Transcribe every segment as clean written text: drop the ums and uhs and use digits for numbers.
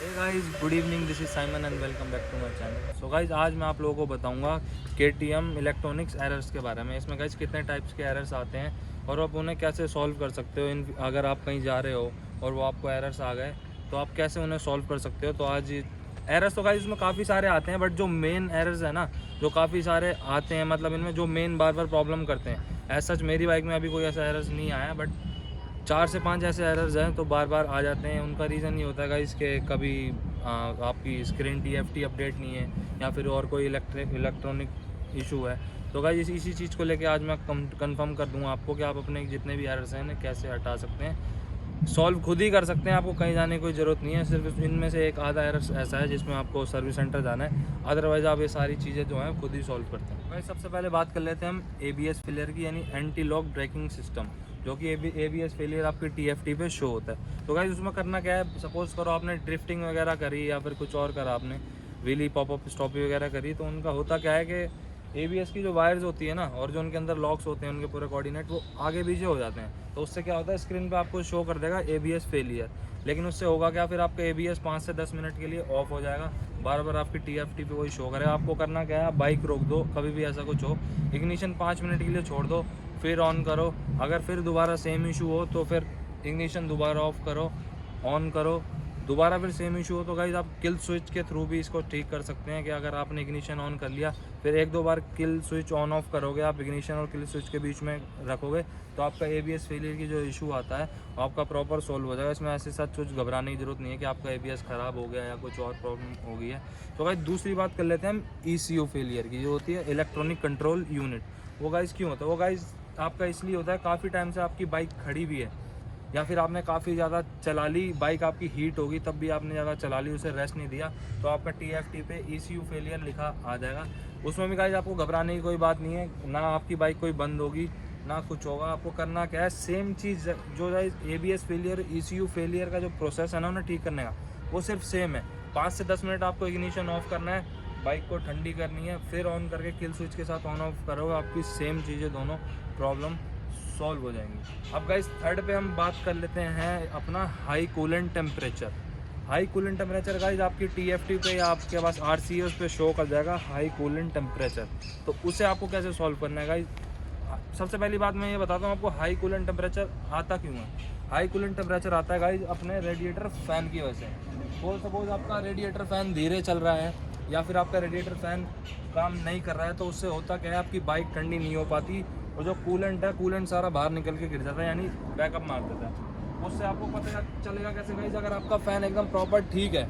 Hey guys, good evening, this is Simon and welcome back to my channel. So guys, आज मैं आप लोगों को बताऊंगा KTM इलेक्ट्रॉनिक्स एरर्स के बारे में। इसमें गाइस कितने टाइप्स के एरर्स आते हैं और आप उन्हें कैसे सॉल्व कर सकते हो। अगर आप कहीं जा रहे हो और वो आपको एरर्स आ गए तो आप कैसे उन्हें सॉल्व कर सकते हो। तो आज एरर्स तो गाइस इसमें काफ़ी सारे आते हैं, बट जो मेन एरर्स है ना, जो काफ़ी सारे आते हैं, मतलब इनमें जो मेन बार बार प्रॉब्लम करते हैं। एज सच मेरी बाइक में अभी कोई ऐसा एरर्स नहीं आया, बट 4 से 5 ऐसे एरर्स हैं तो बार बार आ जाते हैं। उनका रीज़न ये होता है गाइस कि कभी आपकी स्क्रीन TFT अपडेट नहीं है या फिर और कोई इलेक्ट्रॉनिक इशू है। तो गाइस इसी चीज़ को लेके आज मैं कंफर्म कर दूंगा आपको कि आप अपने जितने भी एरर्स हैं इन्हें कैसे हटा सकते हैं, सॉल्व खुद ही कर सकते हैं। आपको कहीं जाने की कोई ज़रूरत नहीं है। सिर्फ इनमें से एक आधा एरर ऐसा है जिसमें आपको सर्विस सेंटर जाना है, अदरवाइज़ आप ये सारी चीज़ें जो हैं खुद ही सॉल्व करते हैं। गाइस सबसे पहले बात कर लेते हैं हम ABS फेलियर की, यानी एंटी लॉक ब्रेकिंग सिस्टम, जो कि ABS फेलियर आपकी TFT पे शो होता है। तो गाइस उसमें करना क्या है, सपोज़ करो आपने ड्रिफ्टिंग वगैरह करी या फिर कुछ और करा, आपने व्हीली पॉपअप स्टॉपी वगैरह करी, तो उनका होता क्या है कि ABS की जो वायर्स होती है ना, और जो उनके अंदर लॉक्स होते हैं, उनके पूरे कोऑर्डिनेट वो आगे पीछे हो जाते हैं। तो उससे क्या होता है, स्क्रीन पे आपको शो कर देगा ABS फेलियर। लेकिन उससे होगा क्या, फिर आपका ABS 5 से 10 मिनट के लिए ऑफ हो जाएगा, बार बार आपकी TFT पे वही शो करेगा। आपको करना क्या है, आप बाइक रोक दो, कभी भी ऐसा कुछ हो, इग्निशन 5 मिनट के लिए छोड़ दो, फिर ऑन करो। अगर फिर दोबारा सेम इशू हो तो फिर इग्निशन दोबारा ऑफ करो, ऑन करो, दोबारा फिर सेम इशू हो तो गाइस आप किल स्विच के थ्रू भी इसको ठीक कर सकते हैं। कि अगर आपने इग्निशन ऑन कर लिया, फिर एक दो बार किल स्विच ऑन ऑफ करोगे, आप इग्निशन और किल स्विच के बीच में रखोगे, तो आपका ABS फेलियर की जो इशू आता है आपका प्रॉपर सॉल्व हो जाएगा। इसमें ऐसे साथ कुछ घबराने की जरूरत नहीं है कि आपका ABS ख़राब हो गया या कुछ और प्रॉब्लम हो गई है। तो गाइस दूसरी बात कर लेते हैं हम ECU फेलियर की, जो होती है इलेक्ट्रॉनिक कंट्रोल यूनिट। वो गाइस क्यों होता है, वो गाइस आपका इसलिए होता है, काफ़ी टाइम से आपकी बाइक खड़ी भी है या फिर आपने काफ़ी ज़्यादा चला ली, बाइक आपकी हीट होगी, तब भी आपने ज़्यादा चला ली, उसे रेस्ट नहीं दिया, तो आपका TFT पे ECU फेलियर लिखा आ जाएगा। उसमें भी गाइस आपको घबराने की कोई बात नहीं है, ना आपकी बाइक कोई बंद होगी ना कुछ होगा। आपको करना क्या है, सेम चीज़ जो guys ABS failure ECU failure का जो प्रोसेस है ना उन्हें ठीक करने का, वो सिर्फ सेम है। 5 से 10 मिनट आपको इग्निशन ऑफ करना है, बाइक को ठंडी करनी है, फिर ऑन करके किल स्विच के साथ ऑन ऑफ करोगे, आपकी सेम चीज़ें दोनों प्रॉब्लम सॉल्व हो जाएंगी। अब गाइस थर्ड पे हम बात कर लेते हैं अपना high coolant temperature. High coolant temperature guys आपकी TFT पे या आपके पास RCA उस पर शो कर जाएगा हाई कूलेंट टेम्परेचर। तो उसे आपको कैसे सॉल्व करना है गाइस, सबसे पहली बात मैं ये बताता हूँ आपको हाई कूलेंट टेम्परेचर आता क्यों है। हाई कूलेंट टेम्परेचर आता है गाइस अपने रेडिएटर फ़ैन की वजह से। सपोज आपका रेडिएटर फ़ैन धीरे चल रहा है या फिर आपका रेडिएटर फ़ैन काम नहीं कर रहा है, तो उससे होता क्या है, आपकी बाइक ठंडी नहीं हो पाती और जो कूलेंट है, कूलेंट सारा बाहर निकल के गिर जाता है, यानी बैकअप मार देता है। उससे आपको पता चलेगा कैसे गाइस, अगर आपका फ़ैन एकदम प्रॉपर ठीक है,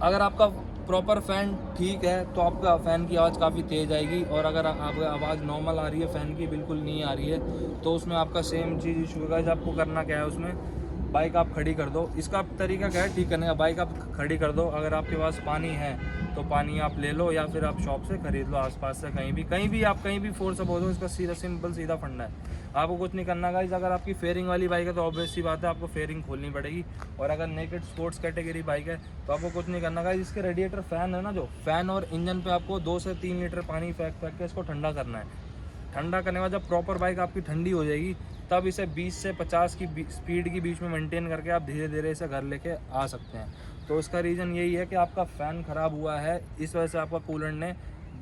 अगर आपका प्रॉपर फ़ैन ठीक है तो आपका फ़ैन की आवाज़ काफ़ी तेज़ आएगी, और अगर आपकी आवाज़ नॉर्मल आ रही है, फ़ैन की बिल्कुल नहीं आ रही है, तो उसमें आपका सेम चीज़ इशू होगा। आपको करना क्या है, उसमें बाइक आप खड़ी कर दो। इसका तरीका क्या है ठीक करने का, बाइक आप खड़ी कर दो, अगर आपके पास पानी है तो पानी आप ले लो या फिर आप शॉप से खरीद लो, आसपास से कहीं भी आप कहीं भी फोर्स अप हो दो। इसका सीधा सिंपल सीधा फंडा है, आपको कुछ नहीं करना गाइस। अगर आपकी फेयरिंग वाली बाइक है तो ऑब्वियस सी बात है आपको फेयरिंग खोलनी पड़ेगी, और अगर नेकेड स्पोर्ट्स कैटेगरी बाइक है तो आपको कुछ नहीं करना गाइस। इसके रेडिएटर फ़ैन है ना, जो फ़ैन और इंजन पे आपको 2 से 3 लीटर पानी फेंक के इसको ठंडा करना है। ठंडा करने के बाद जब प्रॉपर बाइक आपकी ठंडी हो जाएगी, तब इसे 20 से 50 की स्पीड के बीच में मेंटेन करके आप धीरे धीरे इसे घर लेके आ सकते हैं। तो इसका रीज़न यही है कि आपका फ़ैन ख़राब हुआ है, इस वजह से आपका कूलेंट ने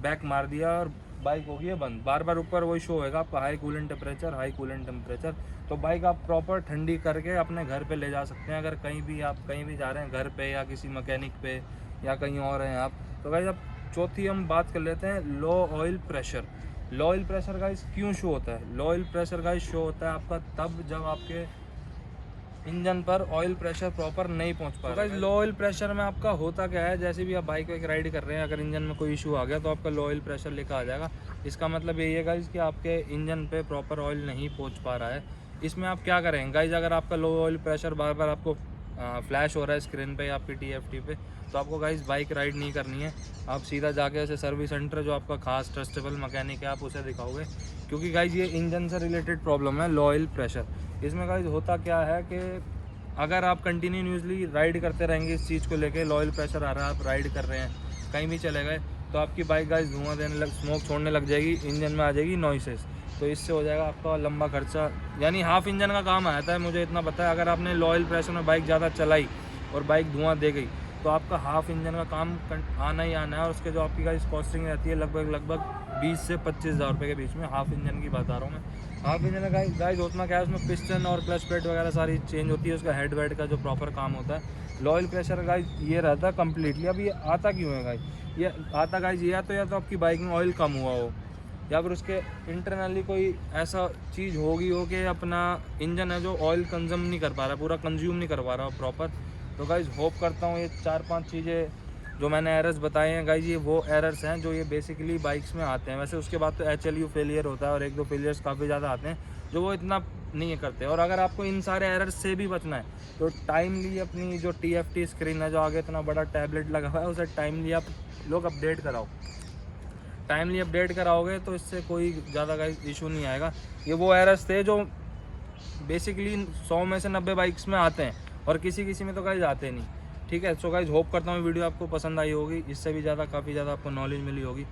बैक मार दिया और बाइक होगी है बंद। बार बार ऊपर वही शो होएगा आपका high coolant temperature, high coolant temperature. तो बाइक आप प्रॉपर ठंडी करके अपने घर पे ले जा सकते हैं, अगर कहीं भी आप कहीं भी जा रहे हैं, घर पे या किसी मैकेनिक पे या कहीं और हैं आप। तो गाइस अब चौथी हम बात कर लेते हैं लो ऑयल प्रेशर। लो ऑयल प्रेशर गाइस क्यों शो होता है, लो ऑयल प्रेशर गाइस शो होता है आपका तब जब आपके इंजन पर ऑयल प्रेशर प्रॉपर नहीं पहुंच पा रहा है। लो ऑयल प्रेशर में आपका होता क्या है, जैसे भी आप बाइक वाइक राइड कर रहे हैं, अगर इंजन में कोई इशू आ गया तो आपका लो ऑयल प्रेशर लिखा आ जाएगा। इसका मतलब यही है गाइस कि आपके इंजन पे प्रॉपर ऑयल नहीं पहुंच पा रहा है। इसमें आप क्या करें गाइस, अगर आपका लो ऑयल प्रेशर बार बार आपको फ्लैश हो रहा है स्क्रीन पे या आपकी TFT पे, तो आपको गाइस बाइक राइड नहीं करनी है। आप सीधा जाके ऐसे सर्विस सेंटर जो आपका खास ट्रस्टेबल मैकेनिक है आप उसे दिखाओगे, क्योंकि गाइस ये इंजन से रिलेटेड प्रॉब्लम है लो ऑयल प्रेशर। इसमें गाइस होता क्या है कि अगर आप कंटिन्यूसली राइड करते रहेंगे इस चीज़ को लेके, लो ऑयल प्रेशर आ रहा है, आप राइड कर रहे हैं, कहीं भी चले गए, तो आपकी बाइक गाइस धुआं देने लग, स्मोक छोड़ने लग जाएगी, इंजन में आ जाएगी नॉइसेस। तो इससे हो जाएगा आपका लंबा खर्चा, यानी हाफ इंजन का काम आता है, मुझे इतना पता है। अगर आपने लो ऑयल प्रेशर में बाइक ज़्यादा चलाई और बाइक धुआं दे गई तो आपका हाफ इंजन का काम आना ही आना है। और उसके जो आपकी गाइस कॉस्टिंग रहती है लगभग 20 से 25 हज़ार रुपये के बीच में। हाफ इंजन की बता रहा हूँ मैं। हाफ इंजन का गाइस उतना क्या है, उसमें पिस्टन और क्लच प्लेट वगैरह सारी चेंज होती है, उसका हेड वेड का जो प्रॉपर काम होता है। ऑयल प्रेशर गाइस ये रहता है कम्प्लीटली। अब ये आता क्यों है गाइस, ये आता गाइस ये या तो आपकी बाइक में ऑयल कम हुआ हो, या फिर उसके इंटरनली कोई ऐसा चीज़ होगी हो कि अपना इंजन है जो ऑयल कंज्यूम नहीं कर पा रहा, पूरा कंज्यूम नहीं कर पा रहा प्रॉपर। तो गाइज होप करता हूँ ये 4-5 चीज़ें जो मैंने एरर्स बताए हैं गाइज, ये वो एरर्स हैं जो ये बेसिकली बाइक्स में आते हैं। वैसे उसके बाद तो HLU फेलियर होता है और 1-2 फेलियर्स काफ़ी ज़्यादा आते हैं जो वो इतना नहीं करते। और अगर आपको इन सारे एरर्स से भी बचना है तो टाइमली अपनी जो TFT स्क्रीन है, जो आगे इतना बड़ा टैबलेट लगा हुआ है, उसे टाइमली आप लोग अपडेट कराओ। टाइमली अपडेट कराओगे तो इससे कोई ज़्यादा गाइस इशू नहीं आएगा। ये वो एरर्स थे जो बेसिकली 100 में से 90 बाइक्स में आते हैं और किसी में तो गाइस आते नहीं। ठीक है, सो गाइस होप करता हूँ वीडियो आपको पसंद आई होगी, इससे भी ज़्यादा काफ़ी ज़्यादा आपको नॉलेज मिली होगी।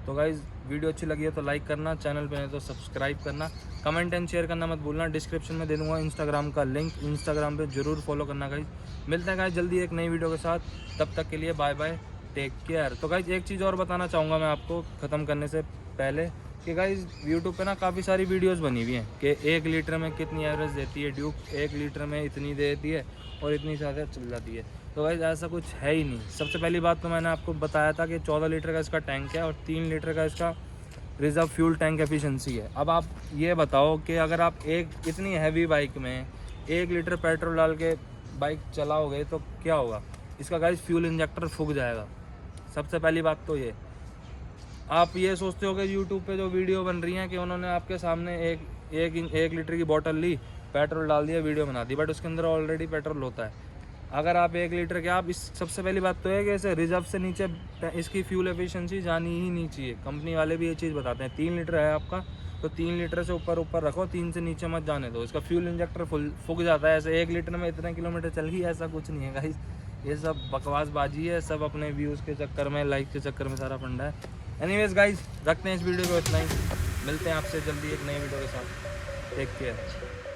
तो गाइस वीडियो अच्छी लगी है तो लाइक करना, चैनल पे है तो सब्सक्राइब करना, कमेंट एंड शेयर करना मत भूलना। डिस्क्रिप्शन में दे दूँगा इंस्टाग्राम का लिंक, इंस्टाग्राम पे जरूर फॉलो करना गाइस। मिलते हैं गाइस जल्दी एक नई वीडियो के साथ, तब तक के लिए बाय बाय, टेक केयर। तो गाइज एक चीज़ और बताना चाहूँगा मैं आपको ख़त्म करने से पहले कि गाइज यूट्यूब पे ना काफ़ी सारी वीडियोस बनी हुई हैं कि 1 लीटर में कितनी एवरेज देती है ड्यूक, 1 लीटर में इतनी देती है और इतनी ज़्यादा चल जाती है। तो गाइज ऐसा कुछ है ही नहीं। सबसे पहली बात तो मैंने आपको बताया था कि 14 लीटर का इसका टैंक है और 3 लीटर का इसका रिजर्व फ्यूल टैंक एफिशिएंसी है। अब आप ये बताओ कि अगर आप एक इतनी हैवी बाइक में 1 लीटर पेट्रोल डाल के बाइक चलाओगे तो क्या होगा, इसका गाइज फ्यूल इंजेक्टर फूक जाएगा। सबसे पहली बात तो ये। आप ये सोचते हो कि यूट्यूब पे जो वीडियो बन रही हैं कि उन्होंने आपके सामने एक लीटर की बोतल ली, पेट्रोल डाल दिया, वीडियो बना दी, बट उसके अंदर ऑलरेडी पेट्रोल होता है। अगर आप 1 लीटर के आप इस सबसे पहली बात तो है कि इसे रिजर्व से नीचे इसकी फ्यूल एफिशिएंसी जानी ही नहीं चाहिए। कंपनी वाले भी ये चीज़ बताते हैं। 3 लीटर है आपका तो 3 लीटर से ऊपर रखो, 3 से नीचे मत जाने दो। इसका फ्यूल इंजेक्टर फूक जाता है। ऐसे 1 लीटर में इतने किलोमीटर चल गई, ऐसा कुछ नहीं है गाइस। ये सब बकवासबाजी है, सब अपने व्यूज़ के चक्कर में, लाइक के चक्कर में सारा फंडा है। एनीवेज गाइस रखते हैं इस वीडियो को इतना ही, मिलते हैं आपसे जल्दी एक नई वीडियो के साथ। Take care.